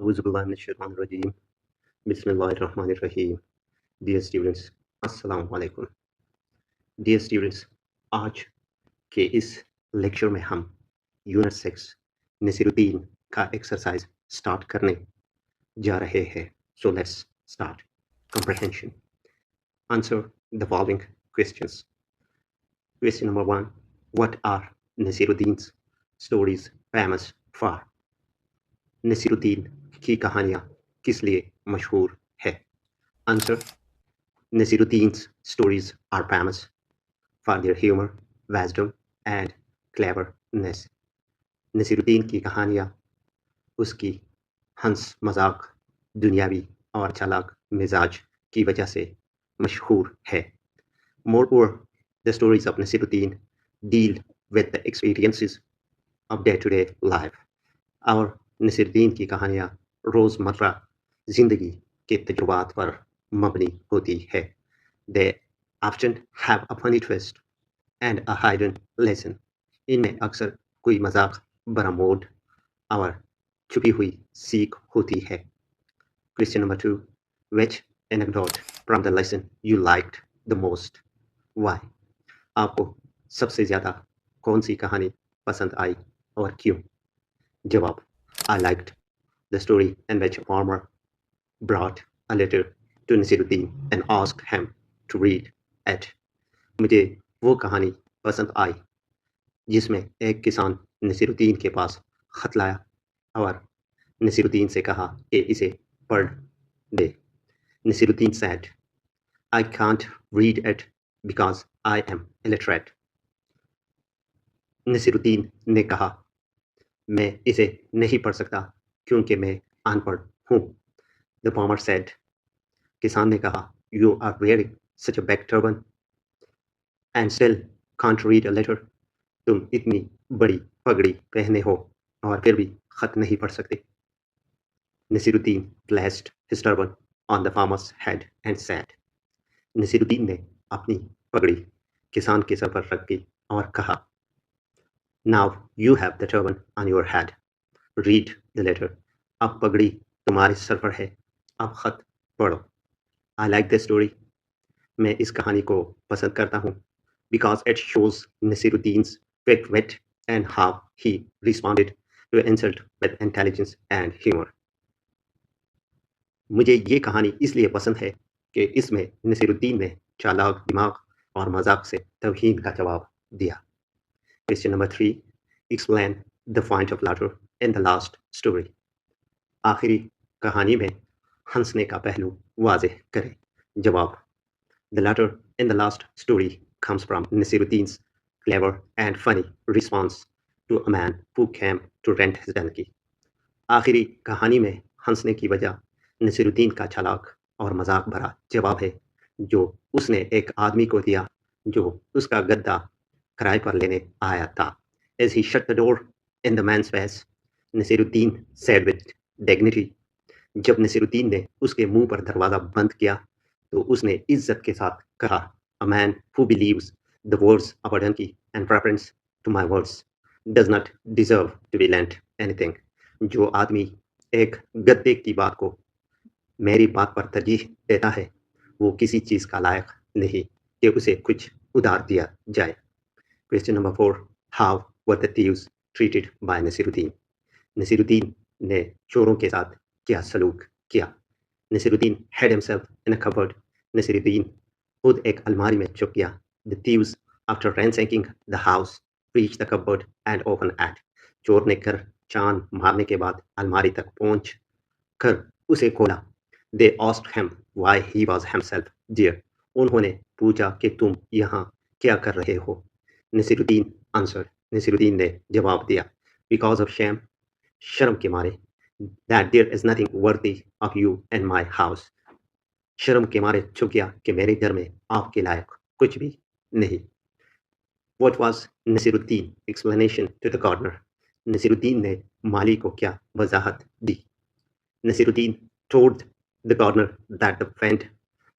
Auzubillahiminash-shaytanir-rajim. Bismillahir-rahmanir-rahim. Dear students, अस्सलाम वालेकुम. Dear students, आज के इस लेक्चर में हम यूनिट 6 नसीरुद्दीन का एक्सरसाइज स्टार्ट करने जा रहे हैं. So let's start. Comprehension. Answer the following questions. Question number 1. What are Nasiruddin's stories famous for? Naseeruddin की कहानियाँ किस लिए मशहूर है? Answer. Nasiruddin's stories are famous for their humor, wisdom, and cleverness. Naseeruddin की कहानियाँ उसकी हंस मजाक, दुनियावी और चालाक मिजाज की वजह से मशहूर है. Moreover, the stories of Nasiruddin deal with the experiences of day-to-day life. और नसीरुद्दीन की कहानियाँ रोज़मर्रा ज़िंदगी के तजुर्बात पर मबनी होती है. They often have a funny twist and a hidden lesson. इनमें अक्सर कोई मजाक भरा मोड़ और छुपी हुई सीख होती है. Question number 2. Which anecdote from the lesson you liked the most? Why? आपको सबसे ज़्यादा कौन सी कहानी पसंद आई और क्यों? जवाब. I liked the story in which a farmer brought a letter to Nasiruddin and asked him to read it. मुझे वो कहानी पसंद आई जिसमें एक किसान नसीरुद्दीन के पास खत लाया और नसीरुद्दीन से कहा कि इसे पढ़ दे. Nasiruddin said, I can't read it because I am illiterate. Naseeruddin ने कहा, मैं इसे नहीं पढ़ सकता क्योंकि मैं अनपढ़ हूँ. The farmer said, किसान ने कहा, you are wearing such a big turban and still can't read a letter. तुम इतनी बड़ी पगड़ी पहने हो और फिर भी खत नहीं पढ़ सकते. Naseeruddin placed his turban on the farmer's head and said, Naseeruddin ने अपनी पगड़ी किसान के सर पर रख दी और कहा, Now you have the turban on your head. Read the letter. अब पगड़ी तुम्हारे सर पर है, अब खत पढ़ो. I like this story. मैं इस कहानी को पसंद करता हूँ because it shows Nasiruddin's quick wit and how he responded to insult with intelligence and humor. मुझे ये कहानी इसलिए पसंद है कि इसमें नसीरुद्दीन ने चालाक दिमाग और मजाक से तौहीन का जवाब दिया. Question number 3. Explain the point of laughter in the last story. आखिरी कहानी में हंसने का पहलू वाज़ेह करें. जवाब. The laughter in the last story comes from Nasiruddin's clever and funny response to a man who came to rent his donkey. आखिरी कहानी में हंसने की वजह नसीरुद्दीन का चालाक और मजाक भरा जवाब है जो उसने एक आदमी को दिया जो उसका गद्दा किराए पर लेने आया था. As he shut the door in the man's face, Nasiruddin said with dignity. जब नसीरुद्दीन ने उसके मुंह पर दरवाज़ा बंद किया तो उसने इज्जत के साथ कहा, A man who believes the words of a donkey and preference to my words does not deserve to be lent anything. जो आदमी एक गद्दे की बात को मेरी बात पर तरजीह देता है वो किसी चीज़ का लायक नहीं कि उसे कुछ उधार दिया जाए. Question number 4. How were the thieves treated by Nasiruddin? Naseeruddin ने चोरों के साथ क्या सलूक किया? Naseeruddin hid himself in a cupboard. Naseeruddin खुद एक अलमारी में छुप गया. The thieves, after ransacking the house, reached the cupboard and opened it. चोर ने घर चांद मारने के बाद अलमारी तक पहुंच कर उसे खोला. They asked him why he was himself there. उन्होंने पूछा कि तुम यहाँ क्या कर रहे हो? नसीरुद्दीन answered. नसीरुद्दीन ने जवाब दिया, because of shame, शर्म के मारे, that there is nothing worthy of you in my house. शर्म के मारे छुप गया कि मेरे घर में आपके लायक कुछ भी नहीं. What was Nasiruddin's explanation to the gardener? Naseeruddin ने माली को क्या वजाहत दी? Nasiruddin told the gardener that the wind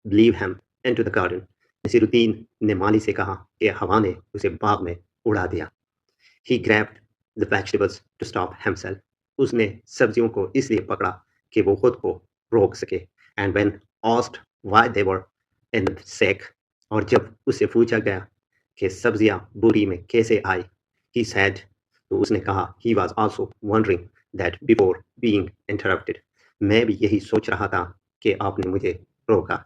blew him into the garden. Naseeruddin ने माली से कहा कि हवा ने उसे बाग में उड़ा दिया. He grabbed the vegetables to stop himself. उसने सब्जियों को इसलिए पकड़ा कि वो खुद को रोक सके। And when asked why they were in sick, और जब उससे पूछा गया कि सब्जियां बोरी में कैसे आई, he said, तो उसने कहा he was also wondering that before being interrupted, मैं भी यही सोच रहा था कि आपने मुझे रोका।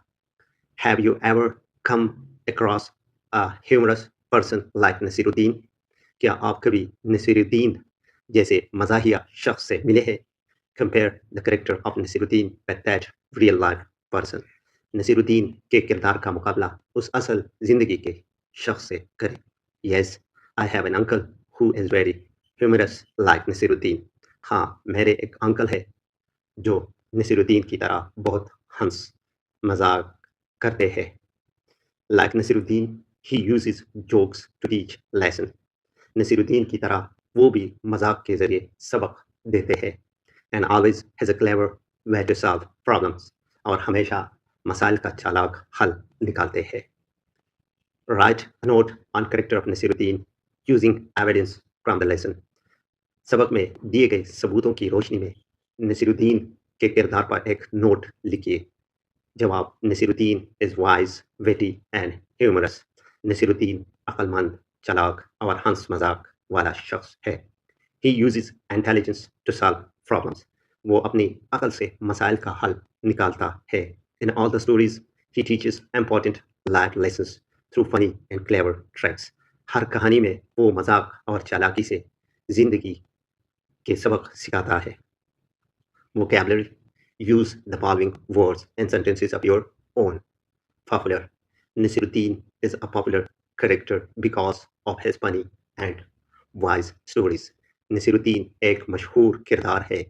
Have you ever come across a humorous person like Naseeruddin? क्या आप कभी नसीरुद्दीन जैसे मज़ाहिया शख्स से मिले हैं? Compare the character of Naseeruddin with that real life person. Naseeruddin के किरदार का मुकाबला उस असल ज़िंदगी के शख्स से करें। Yes, I have an uncle who is very humorous like Naseeruddin. हाँ, मेरे एक अंकल है जो नसीरुद्दीन की तरह बहुत हंस मजाक करते हैं। Like Naseeruddin, he uses jokes to teach lesson. Naseeruddin की तरह वो भी मजाक के जरिए सबक देते हैं। And always has a clever way to solve problems. और हमेशा मसाइल का चालाक हल निकालते हैं। Write a note on character of Naseeruddin using evidence from the lesson. सबक में दिए गए सबूतों की रोशनी में नसीरुद्दीन के किरदार पर एक नोट लिखिए। जवाब: Nasiruddin is wise, witty and humorous. Nasiruddin अक्लमंद, चालाक और हंस मजाक वाला शख्स है। He uses intelligence to solve problems. वो अपनी अकल से मसाइल का हल निकालता है। In all the stories he teaches important life lessons through funny and clever tricks. हर कहानी में वो मजाक और चालाकी से जिंदगी के सबक सिखाता है। Vocabulary: use the following words and sentences of your own. Popular: Nasiruddin is a popular character because of his funny and wise stories. Naseeruddin एक मशहूर किरदार है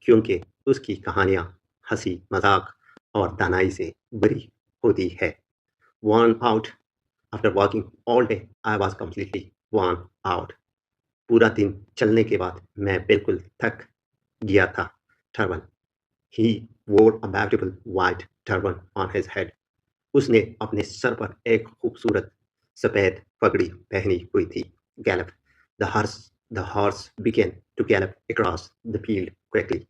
क्योंकि उसकी कहानियाँ हंसी मजाक और दानाई से भरी होती है। Worn out: after walking all day, I was completely worn out. पूरा दिन चलने के बाद मैं बिल्कुल थक गया था। Turban: He wore a beautiful white turban on his head. उसने अपने सर पर एक खूबसूरत सफेद पगड़ी पहनी हुई थी। Gallop: The horse began to gallop across the field quickly.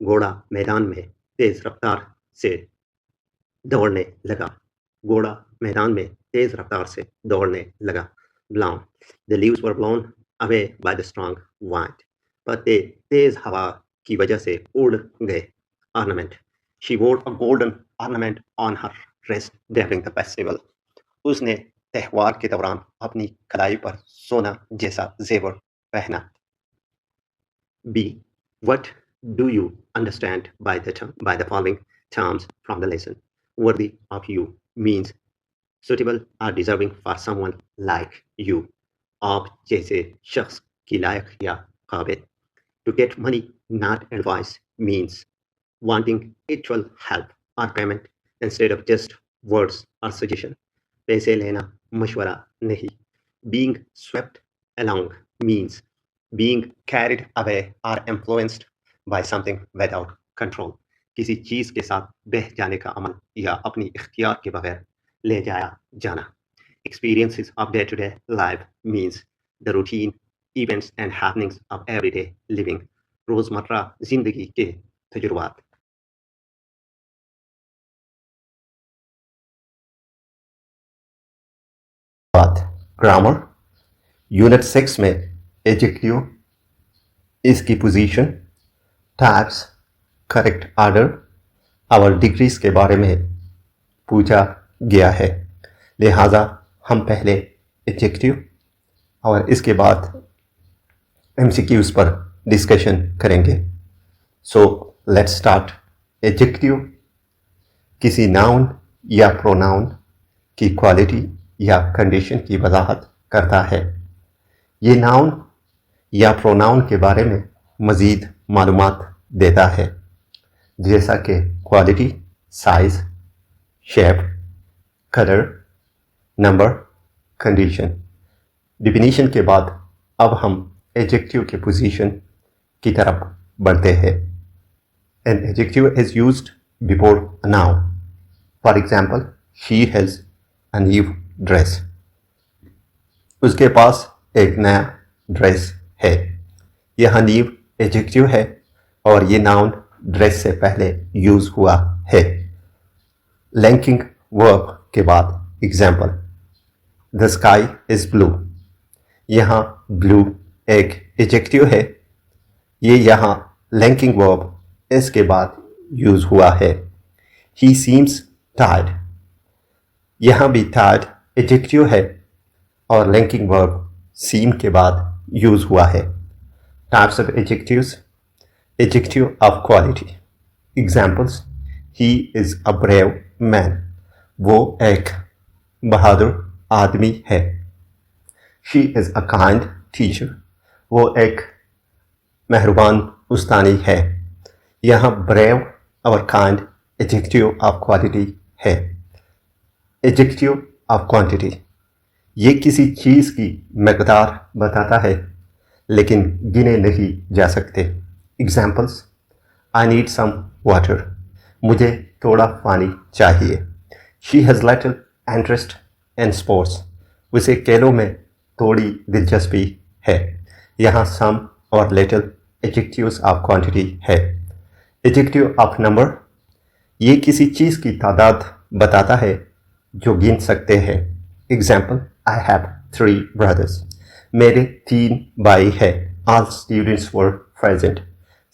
घोड़ा मैदान में तेज रफ्तार से दौड़ने लगा। घोड़ा मैदान में तेज रफ्तार से दौड़ने लगा। Blown: The leaves were blown away by the strong wind. पत्ते तेज हवा की वजह से उड़ गए। Ornament: She wore a golden ornament on her wrist during the festival. उसने त्योहार के दौरान अपनी कलाई पर सोना जैसा जेवर पहना। B. What do you understand by the following terms from the lesson? Worthy of you means suitable or deserving for someone like you. आप जैसे शख्स की लायक या काबिल। To get money, not advice, means wanting actual help or payment instead of just words or suggestion. पैसे लेना मशवरा नहीं। Being swept along means being carried away or influenced by something without control. किसी चीज के साथ बह जाने का अमल या अपनी इख्तियार के बगैर ले जाया जाना। Experiences of day-to-day life means the routine, events and happenings of everyday living. रोजमर्रा जिंदगी के तजुर्बात। बात ग्रामर यूनिट 6 में एडजेक्टिव, इसकी पोजीशन, टाइप्स, करेक्ट ऑर्डर और डिग्रीज के बारे में पूछा गया है। लिहाजा हम पहले एडजेक्टिव और इसके बाद एमसीक्यूज पर डिस्कशन करेंगे। So let's start. एडजेक्टिव किसी नाउन या प्रोनाउन की क्वालिटी या कंडीशन की वजाहत करता है। ये नाउन या प्रोनाउन के बारे में मज़ीद मालूमात देता है, जैसा कि quality, size, shape, colour, number, condition. Definition के बाद अब हम एडजेक्टिव के पोजीशन की तरफ बढ़ते हैं। An adjective is used before a noun. For example, she has a new dress. उसके पास एक नया ड्रेस है। यह न्यू एडजेक्टिव है और ये नाउन ड्रेस से पहले यूज हुआ है। लिंकिंग वर्ब के बाद example, the sky is blue. यहाँ ब्लू एक एडजेक्टिव है, ये यहाँ लिंकिंग वर्ब इसके बाद यूज हुआ है। ही सीम्स टायर्ड, यहाँ भी टायर्ड एडजेक्टिव है और लिंकिंग वर्ब सीम के बाद यूज हुआ है। Types of adjectives, adjective of quality, examples, he is a brave man, वो एक बहादुर आदमी है। She is a kind teacher, वो एक मेहरबान उस्तानी है। यहाँ ब्रेव और काइंड एडजेक्टिव ऑफ क्वालिटी है। एडजेक्टिव ऑफ क्वांटिटी, ये किसी चीज़ की मकदार बताता है लेकिन गिने नहीं जा सकते। Examples, I need some water, मुझे थोड़ा पानी चाहिए। She has little interest in sports, उसे खेलों में थोड़ी दिलचस्पी है। यहाँ सम और लिटिल एडजेक्टिव्स ऑफ क्वांटिटी है। एडजेक्टिव ऑफ नंबर, ये किसी चीज़ की तादाद बताता है जो गिन सकते हैं। एग्जाम्पल, आई हैव 3 ब्रदर्स, मेरे 3 भाई हैं। ऑल स्टूडेंट्स वर प्रेजेंट,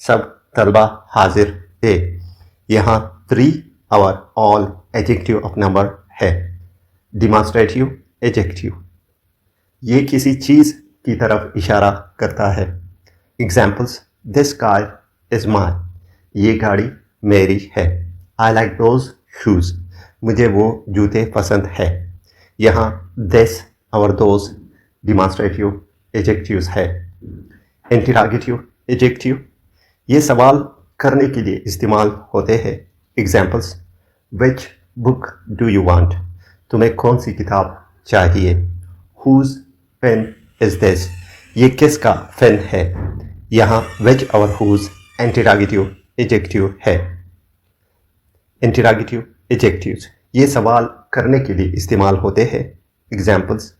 सब तलबा हाजिर थे। यहाँ 3 और ऑल एडजेक्टिव ऑफ नंबर है। डिमॉन्स्ट्रेटिव एडजेक्टिव, ये किसी चीज़ की तरफ इशारा करता है। Examples, this car is mine, ये गाड़ी मेरी है। आई लाइक दोज शूज़, मुझे वो जूते पसंद है। यहाँ दिस और दोज डिमॉन्स्ट्रेटिव एडजेक्टिव्स है। इंटरोगेटिव एडजेक्टिव, ये सवाल करने के लिए इस्तेमाल होते हैं। Examples, which book do you want, तुम्हें कौन सी किताब चाहिए। हुज पेन इज दिस, ये किसका पेन है। यहाँ विच और हुज इंटरोगेटिव एडजेक्टिव है। इंटरोगेटिव एडजेक्टिव्स, ये सवाल करने के लिए इस्तेमाल होते हैं। Examples,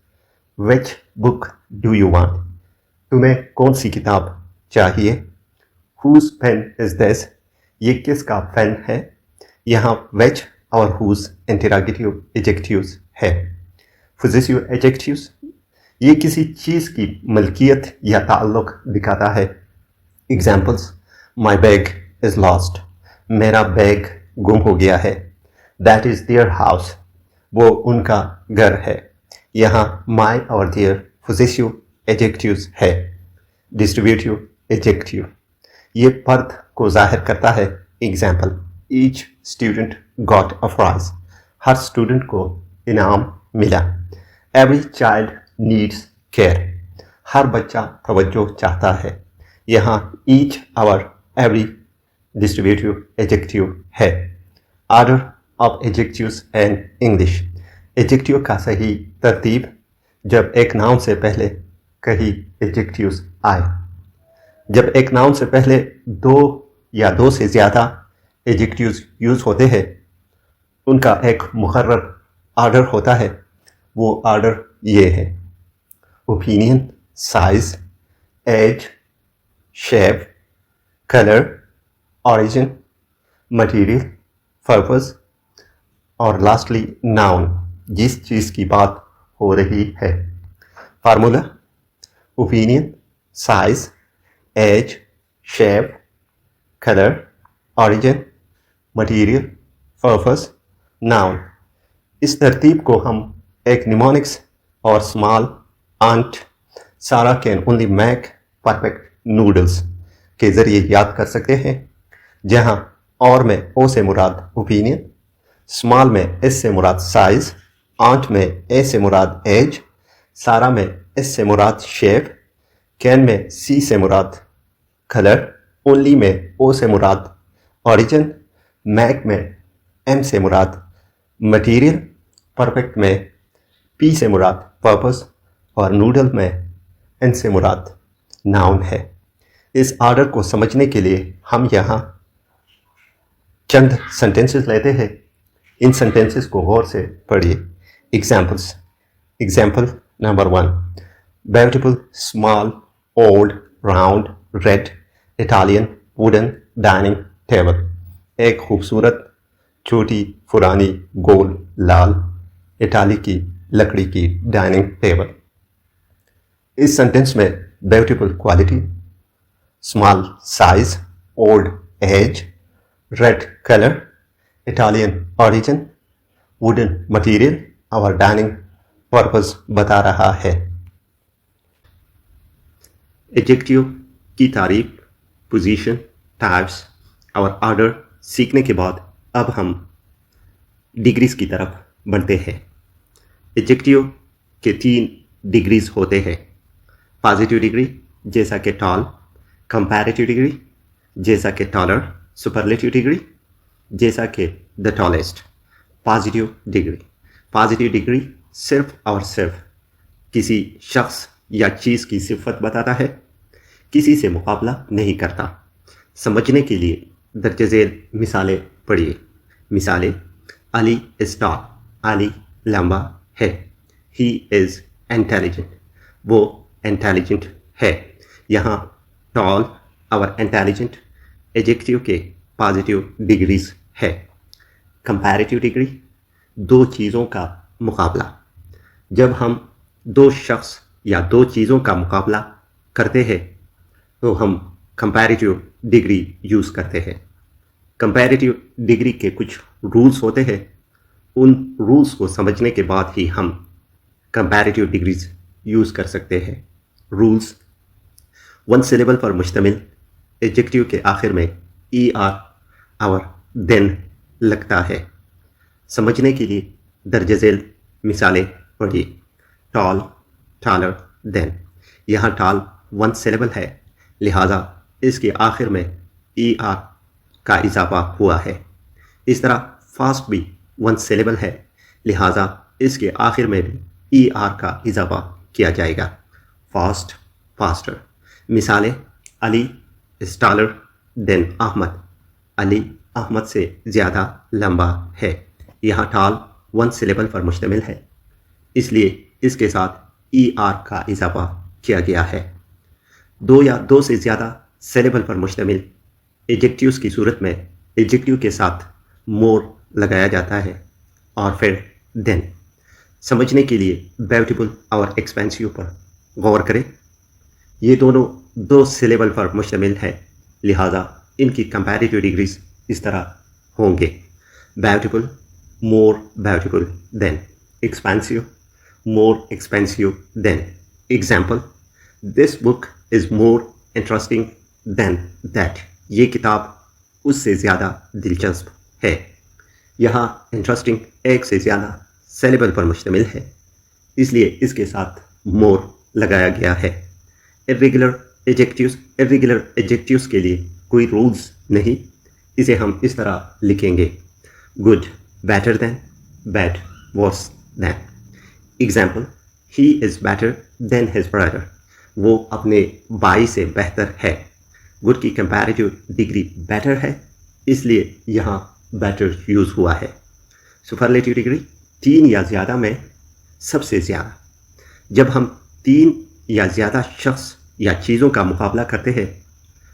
which book do you want, तुम्हें कौन सी किताब चाहिए। हुज पेन इज दिस, ये किसका पेन है। यहाँ विच और हुज इंटरोगेटिव एडजेक्टिव्स है। पोजेसिव एडजेक्टिव्स, ये किसी चीज़ की मलकियत या ताल्लुक दिखाता है। Examples, my bag is lost, मेरा बैग गुम हो गया है। दैट इज़ देयर हाउस, वो उनका घर है। यहाँ माई और देयर पोजेसिव एडजेक्टिव्स है। डिस्ट्रीब्यूटिव एडजेक्टिव, ये फर्द को जाहिर करता है। Example, each student got a prize, हर स्टूडेंट को इनाम मिला। एवरी चाइल्ड नीड्स केयर, हर बच्चा तवज्जो चाहता है। यहाँ ईच और एवरी डिस्ट्रीब्यूटिव एडजेक्टिव है। Order of adjectives in English, adjective का सही तरतीब जब एक नाउन से पहले कई एडजेक्टिव्स आए। जब एक नाउन से पहले 2 या 2 से ज़्यादा एडजेक्टिव्स यूज़ होते हैं, उनका एक मुकर्रर ऑर्डर होता है। वो ऑर्डर ये है: opinion, size, age, shape, colour, origin, material, purpose और लास्टली नाउन, जिस चीज़ की बात हो रही है। Formula: opinion, size, age, shape, colour, origin, material, purpose, noun. इस तरतीब को हम एक निमोनिक्स और small ant Sara can only make perfect noodles के ज़रिए याद कर सकते हैं, जहां और में ओ से मुराद ओपिनियन, स्मॉल में एस से मुराद साइज, आंट में ए से मुराद एज, सारा में एस से मुराद शेप, कैन में सी से मुराद कलर, ओनली में ओ से मुराद ऑरिजिन, मैक में एम से मुराद मटेरियल, परफेक्ट में पी से मुराद पर्पस और नूडल में एन से मुराद नाउन है। इस ऑर्डर को समझने के लिए हम यहाँ चंद सेंटेंसेस लेते हैं। इन सेंटेंसेस को गौर से पढ़िए। Examples. Example number 1, beautiful, small, old, round, red, Italian, wooden, dining, table, एक खूबसूरत छोटी पुरानी गोल लाल इटाली की लकड़ी की डाइनिंग टेबल। इस सेंटेंस में beautiful quality, small size, old age, red colour, Italian origin, wooden material और डाइनिंग पर्पस बता रहा है। एडजेक्टिव की तारीफ, पोजीशन, टाइप्स और ऑर्डर सीखने के बाद अब हम डिग्रीज की तरफ बढ़ते हैं। एडजेक्टिव के 3 डिग्रीज होते हैं। पॉजिटिव डिग्री जैसा कि टॉल, कंपैरेटिव डिग्री जैसा कि टॉलर, सुपरलेटिव डिग्री जैसा कि द टॉलेस्ट। पॉजिटिव डिग्री सिर्फ और सिर्फ किसी शख्स या चीज़ की सिफत बताता है, किसी से मुकाबला नहीं करता। समझने के लिए दर्ज झेल मिसालें पढ़िए। मिसालें: अली इज़ टॉल, अली लंबा है। ही इज़ इंटेलिजेंट, वो इंटेलिजेंट है। यहाँ टॉल और इंटेलिजेंट एडजेक्टिव के पॉजिटिव डिग्रीज है। कंपैरेटिव डिग्री, दो चीज़ों का मुकाबला। जब हम दो शख्स या दो चीज़ों का मुकाबला करते हैं तो हम कंपैरेटिव डिग्री यूज़ करते हैं। कंपैरेटिव डिग्री के कुछ रूल्स होते हैं, उन रूल्स को समझने के बाद ही हम कंपैरेटिव डिग्रीज यूज़ कर सकते हैं। रूल्स: 1 सिलेबल पर मुश्तमिल एडजेक्टिव के आखिर में ER और देन लगता है। समझने के लिए दर्ज झेल मिसालें पढ़िए। Tall, taller, than. यहाँ टॉल 1 सिलेबल है, लिहाजा इसके आखिर में ER का इजाफा हुआ है। इस तरह फास्ट भी 1 सिलेबल है, लिहाजा इसके आखिर में भी ER का इजाफा किया जाएगा। Fast, faster. मिसालें: Ali is taller than Ahmed, Ali Ahmed से ज़्यादा लंबा है। यहाँ टॉल 1 सिलेबल पर मुश्तमिल है, इसलिए इसके साथ ER का इजाफा किया गया है। 2 या 2 से ज़्यादा सिलेबल पर मुश्तमिल एडजेक्टिव्स की सूरत में एडजेक्टिव के साथ मोर लगाया जाता है और फिर देन। समझने के लिए ब्यूटीफुल और एक्सपेंसिव पर गौर करें। ये दोनों 2 सिलेबल पर मुश्तमिल है, लिहाजा इनकी कंपैरेटिव डिग्रीज इस तरह होंगे: beautiful, more beautiful than. Expensive, more expensive than. Example: this book is more interesting than that, ये किताब उससे ज़्यादा दिलचस्प है। यहाँ इंटरेस्टिंग एक से ज़्यादा सिलेबल पर मुश्तमिल है, इसलिए इसके साथ मोर लगाया गया है। इर्रेगुलर एडजेक्टिव्स के लिए कोई रूल्स नहीं, इसे हम इस तरह लिखेंगे: good, better than, bad, worse than. Example: he is better than his brother, वो अपने भाई से बेहतर है। गुड की कंपैरेटिव डिग्री बेटर है, इसलिए यहाँ बेटर यूज़ हुआ है। सुपरलेटिव डिग्री, 3 या ज़्यादा में सबसे ज़्यादा। जब हम 3 या ज़्यादा शख्स या चीज़ों का मुकाबला करते हैं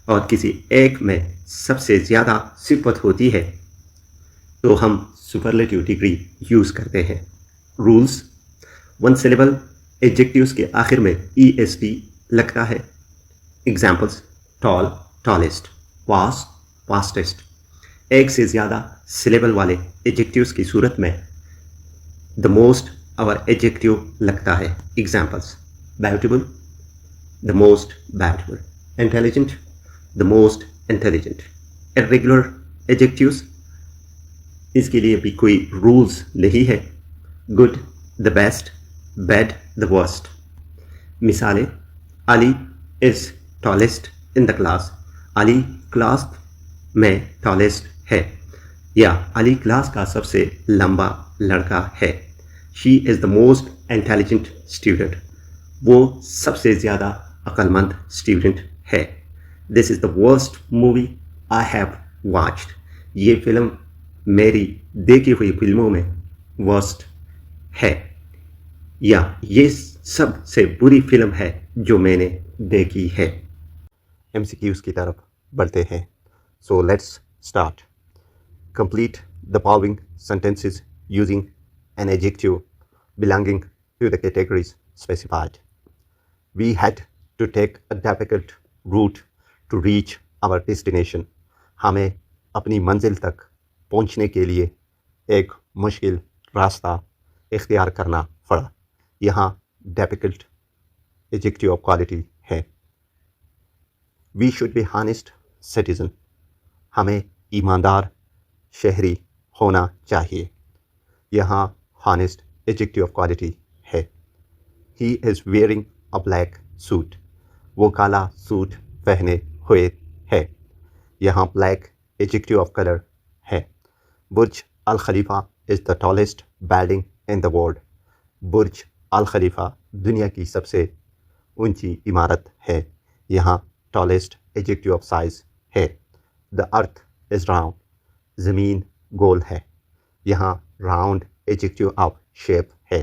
और किसी एक में सबसे ज़्यादा सिफत होती है तो हम सुपरलेटिव डिग्री यूज़ करते हैं। रूल्स: 1 सिलेबल एडजेक्टिव्स के आखिर में EST लगता है। Examples: tall, tallest, fast, fastest. एक से ज़्यादा सिलेबल वाले एडजेक्टिव्स की सूरत में द मोस्ट और एडजेक्टिव लगता है। Examples: beautiful, the most beautiful, intelligent, the most intelligent. Irregular adjectives, इसके लिए भी कोई रूल्स नहीं है: good, the best, bad, the worst. मिसालें: Ali is tallest in the class, Ali class में टॉलेस्ट है, या अली क्लास का सबसे लंबा लड़का है। She is the most intelligent student, वो सबसे ज़्यादा अक्लमंद स्टूडेंट है। This is the worst movie I have watched, ये फिल्म मेरी देखी हुई फिल्मों में वर्स्ट है, या ये सबसे बुरी फिल्म है जो मैंने देखी है। MCQs की तरफ बढ़ते हैं। So let's Start. Complete the following sentences using an adjective belonging to the categories specified. We had to take a difficult route to reach our destination. हमें अपनी मंजिल तक पहुंचने के लिए एक मुश्किल रास्ता इख्तियार करना पड़ा। यहाँ difficult adjective of quality है। We should be honest citizen. हमें ईमानदार शहरी होना चाहिए। यहाँ honest adjective of quality है। He is wearing a black suit. वो काला सूट पहने हुए है। यहाँ black adjective of color है। बुर्ज अल खलीफा is the tallest building in the world. बुर्ज अल खलीफा दुनिया की सबसे ऊंची इमारत है। यहाँ tallest adjective of size है। The earth is round. ज़मीन गोल है। यहाँ round adjective of shape है।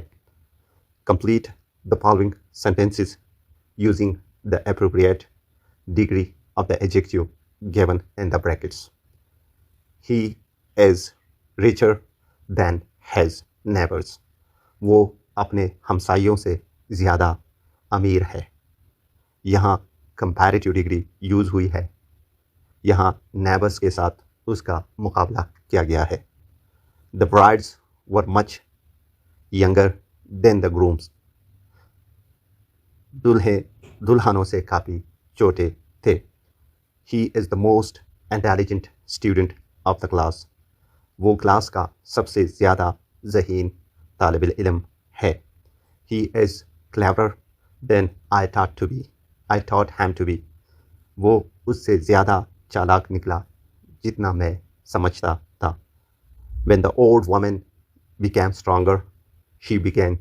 Complete the following sentences using the appropriate degree of the adjective given in the brackets. He is richer than his neighbors. वो अपने हमसाइयों से ज़्यादा अमीर है। यहाँ comparative degree यूज़ हुई है। यहाँ neighbors के साथ उसका मुकाबला किया गया है। The brides were much younger than the grooms. दुल्हनों से काफ़ी छोटे थे। He is the most intelligent student of the class. वो क्लास का सबसे ज़्यादा ज़हीन तालिब इल्म है। He is cleverer than I thought him to be. वो उससे ज़्यादा चालाक निकला जितना मैं समझता था। When the old woman became stronger, she began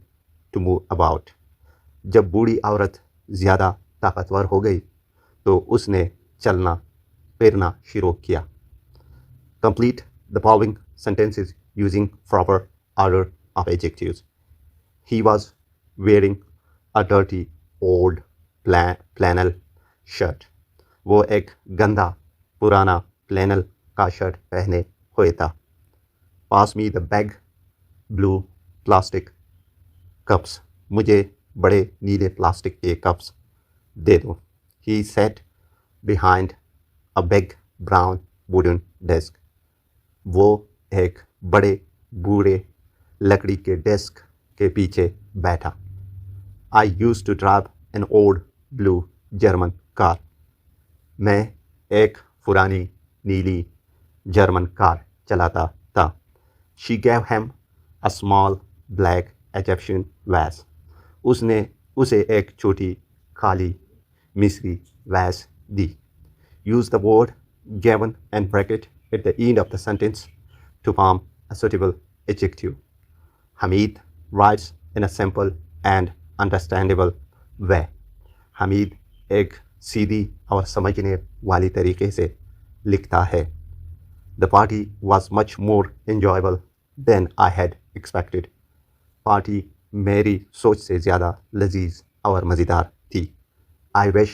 to move about. जब बूढ़ी औरत ज़्यादा ताकतवर हो गई तो उसने चलना फिरना शुरू किया। Complete the following sentences using proper order of adjectives. He was wearing a dirty old flannel shirt. वो एक गंदा पुराना फ्लैनल का शर्ट पहने हुए था। Pass me the big blue plastic cups. मुझे बड़े नीले प्लास्टिक के कप्स दे दो। He sat behind a big brown wooden desk. वो एक बड़े बूढ़े लकड़ी के डेस्क के पीछे बैठा। I used to drive an old blue German car. मैं एक पुरानी नीली जर्मन कार चलाता था। She gave him a small black Egyptian vase. उसने उसे एक छोटी काली मिस्री वैस दी। Use the word given and bracket at the end of the sentence to form a suitable adjective. Hamid writes in a simple and understandable way. Hamid एक सीधी और समझने वाली तरीके से लिखता है। The party was much more enjoyable than I had expected. Party मेरी सोच से ज़्यादा लजीज और मज़ेदार थी। I wish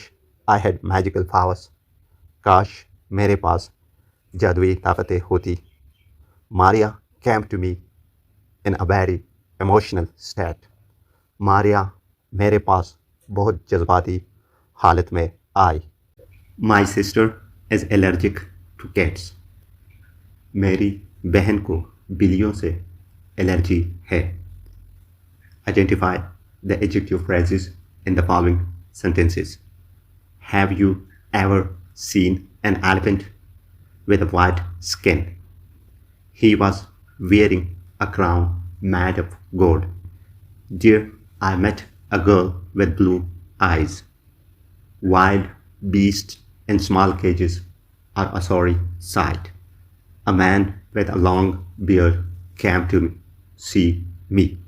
I had magical powers. काश मेरे पास जादुई ताकतें होती। Maria came to me in a very emotional state. Maria मेरे पास बहुत जज्बाती हालत में आई। My sister is allergic to cats. मेरी बहन को बिल्लियों से एलर्जी है। Identify the adjective phrases in the following sentences. Have you ever seen an elephant with a white skin? He was wearing a crown made of gold. Dear, I met a girl with blue eyes. Wild beasts in small cages are a sorry sight. A man with a long beard came to see me.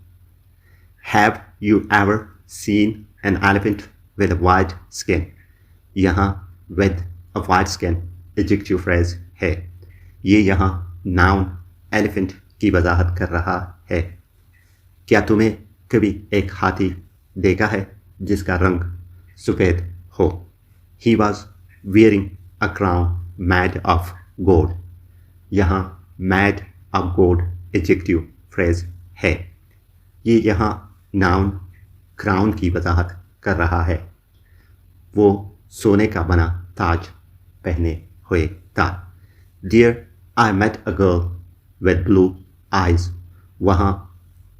Have you ever seen an elephant with a white skin? यहाँ with a white skin adjective phrase है। ये यहाँ noun elephant की वजाहत कर रहा है। क्या तुम्हें कभी एक हाथी देखा है जिसका रंग सफ़ेद हो? He was wearing a crown made of gold. यहाँ मैड अब गॉड एडजेक्टिव फ्रेज है। ये यहाँ नाउन क्राउन की वजाहत कर रहा है। वो सोने का बना ताज पहने हुए था। Dear I met a girl with blue eyes. वहाँ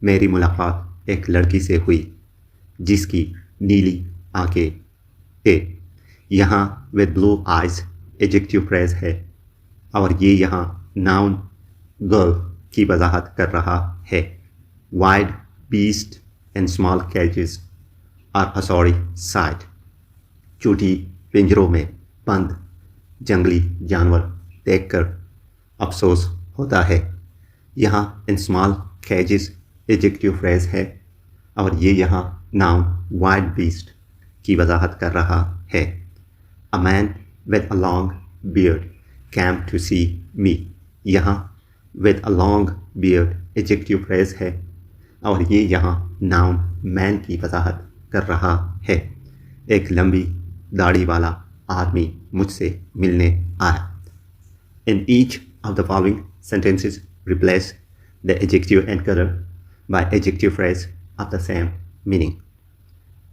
मेरी मुलाकात एक लड़की से हुई जिसकी नीली आंखें थे। यहाँ with blue eyes adjective phrase है और ये यहाँ नाउन गर्ल की वजाहत कर रहा है। Wild beast and small cages are a sorry sight. चूटी पिंजरों में बंद जंगली जानवर देखकर अफसोस होता है। यहाँ in small catches adjective phrase है और ये यहाँ नाउन वाइल्ड बीस्ट की वजाहत कर रहा है। A man with a long beard came to see me। यहाँ with a long beard adjective phrase है और ये यहाँ नाउन मैन की वजाहत कर रहा है। एक लंबी दाढ़ी वाला आदमी मुझसे मिलने आया। In each of the following sentences replace the adjective and color by adjective phrase of the same meaning.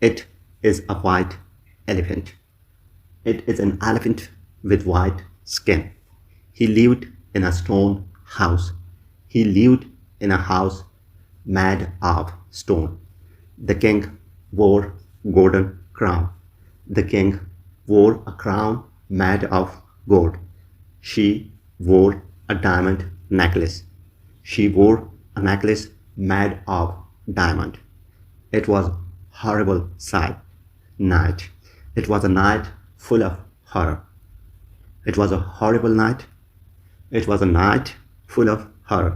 It is a white elephant. It is an elephant with white skin. He lived in a stone house. He lived in a house made of stone. The king wore golden crown. The king wore a crown made of gold. She wore a diamond necklace. She wore a necklace made of diamond. It was horrible night. It was a night full of horror. It was a horrible night. It was a night full of horror.